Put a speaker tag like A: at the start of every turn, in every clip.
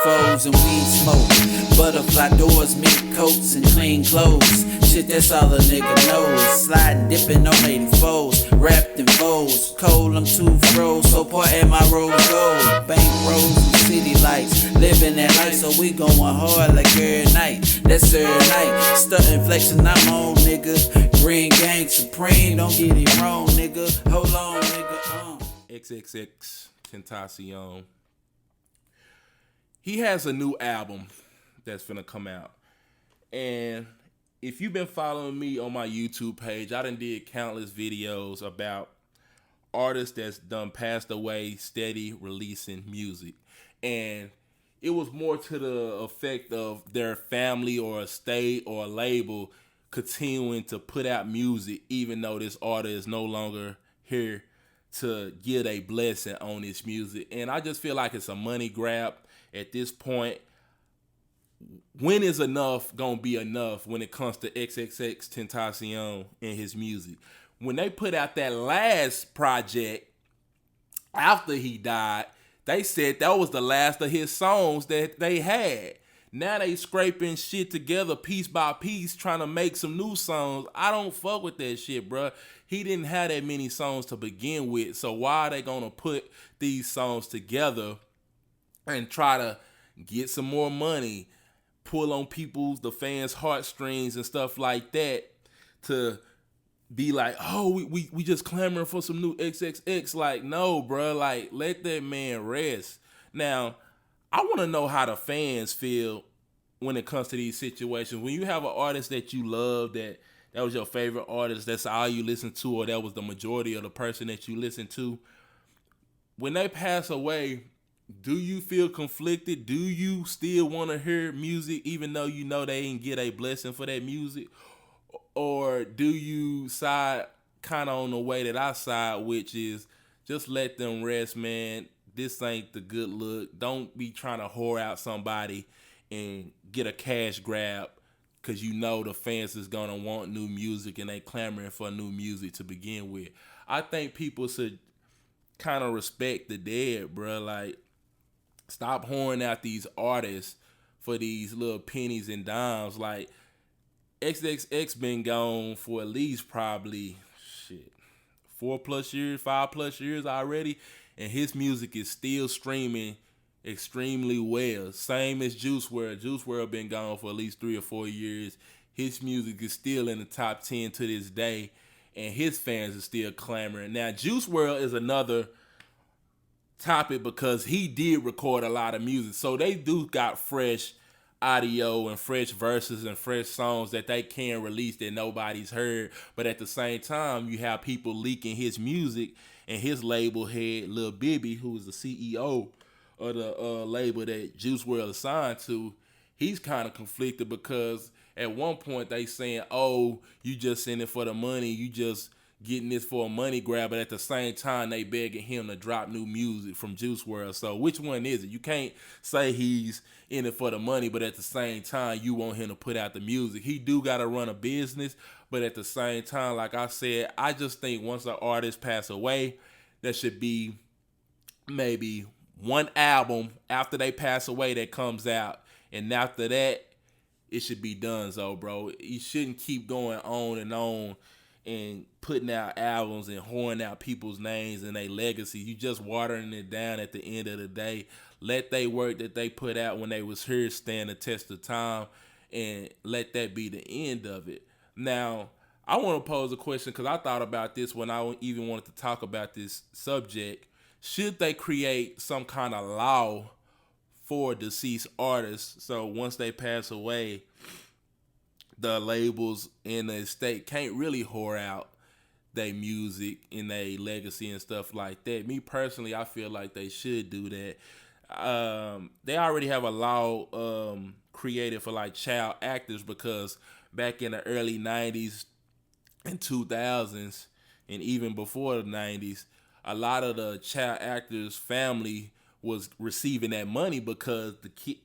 A: foes and weed smoke. Butterfly doors, mink coats, and clean clothes. Shit, that's all a nigga knows. Sliding, dipping on 84s, wrapped in bows. Cold, I'm too froze, so part in my rose gold. Bank rolls and city lights, living that life, so we going hard like every night. That's every night. Stuntin', flexin', I'm on, nigga. Green gang supreme, don't get it wrong, nigga. Hold on, nigga.
B: XXXTentacion. He has a new album that's finna come out. And if you've been following me on my YouTube page, I done did countless videos about artists that's done passed away steady releasing music. And it was more to the effect of their family or a state or a label continuing to put out music even though this artist is no longer here to get a blessing on this music. And I just feel like it's a money grab at this point. When is enough gonna be enough when it comes to XXXTentacion and his music? When they put out that last project after he died, they said that was the last of his songs that they had. Now they scraping shit together piece by piece trying to make some new songs. I don't fuck with that shit, bruh. He didn't have that many songs to begin with, so why are they gonna put these songs together and try to get some more money, pull on the fans' heartstrings and stuff like that to be like, oh, we just clamoring for some new XXX. Like, no, bro. Like, let that man rest. Now, I want to know how the fans feel when it comes to these situations. When you have an artist that you love, that was your favorite artist, that's all you listen to, or that was the majority of the person that you listen to. When they pass away, do you feel conflicted? Do you still want to hear music even though you know they didn't get a blessing for that music? Or do you side kind of on the way that I side, which is just let them rest, man. This ain't the good look. Don't be trying to whore out somebody and get a cash grab because you know the fans is going to want new music and they clamoring for new music to begin with. I think people should kind of respect the dead, bro. Like, stop whoring out these artists for these little pennies and dimes. Like, XXX been gone for at least probably 4+ years, 5+ years already, and his music is still streaming extremely well. Same as Juice WRLD. Juice WRLD been gone for at least 3 or 4 years. His music is still in the top 10 to this day, and his fans are still clamoring. Now, Juice WRLD is another topic because he did record a lot of music, so they do got fresh audio and fresh verses and fresh songs that they can release that nobody's heard. But at the same time, you have people leaking his music, and his label head, Lil Bibby, who is the CEO of the label that Juice WRLD assigned to, he's kind of conflicted because at one point they saying, oh, you just in it for the money, you just getting this for a money grab, but at the same time they begging him to drop new music from Juice WRLD. So which one is it? You can't say he's in it for the money, but at the same time you want him to put out the music. He do gotta run a business, but at the same time, like I said, I just think once an artist pass away, there should be maybe one album after they pass away that comes out, and after that it should be done. So bro, you shouldn't keep going on and putting out albums and whoring out people's names and their legacy. You just watering it down at the end of the day. Let they work that they put out when they was here stand the test of time, and let that be the end of it. Now, I want to pose a question because I thought about this when I even wanted to talk about this subject. Should they create some kind of law for deceased artists so once they pass away, the labels in the estate can't really whore out their music and their legacy and stuff like that? Me personally, I feel like they should do that. They already have a law created for like child actors, because back in the early 90s and 2000s and even before the 90s, a lot of the child actors' family was receiving that money because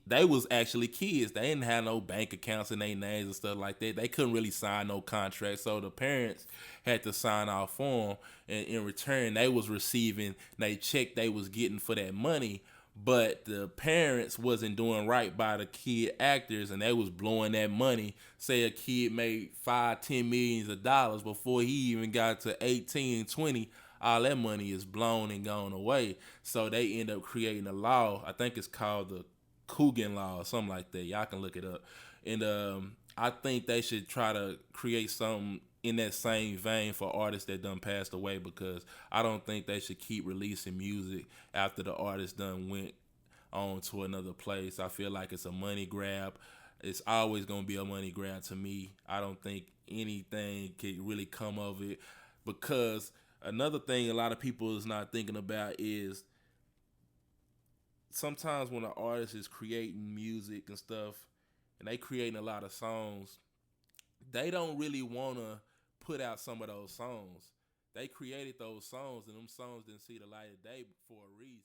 B: they was actually kids. They didn't have no bank accounts in their names and stuff like that. They couldn't really sign no contract, so the parents had to sign off for them, and in return they was receiving they check they was getting for that money. but the parents wasn't doing right by the kid actors, and they was blowing that money. Say a kid made 5-10 millions of dollars before he even got to 18, 20, all that money is blown and gone away. So they end up creating a law. I think it's called the Coogan Law or something like that. Y'all can look it up. And I think they should try to create something in that same vein for artists that done passed away, because I don't think they should keep releasing music after the artist done went on to another place. I feel like it's a money grab. It's always gonna be a money grab to me. I don't think anything could really come of it, because another thing a lot of people is not thinking about is sometimes when an artist is creating music and stuff and they creating a lot of songs, they don't really want to put out some of those songs. They created those songs, and them songs didn't see the light of day for a reason.